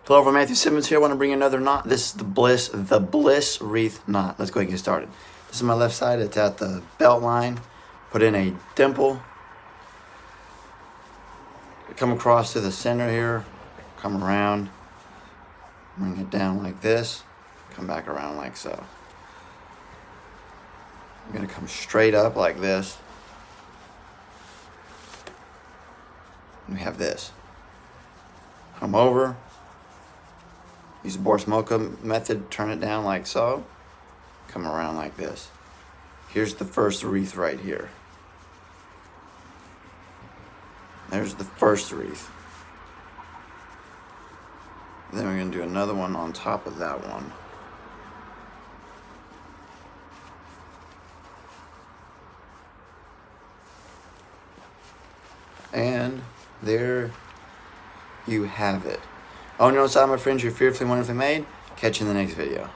Hello, everyone. Matthew Simmons here. I want to bring you another knot. This is the Bliss Wreath knot. Let's go ahead and get started. This is my left side. It's at the belt line. Put in a dimple. Come across to the center here. Come around. Bring it down like this. Come back around like so. I'm going to come straight up like this. And we have this. Come over. Use the Boris Mocha method. Turn it down like so. Come around like this. Here's the first wreath right here. There's the first wreath. Then we're going to do another one on top of that one. And there you have it. Oh, no, it's all my friends. You're fearfully, wonderfully made. Catch you in the next video.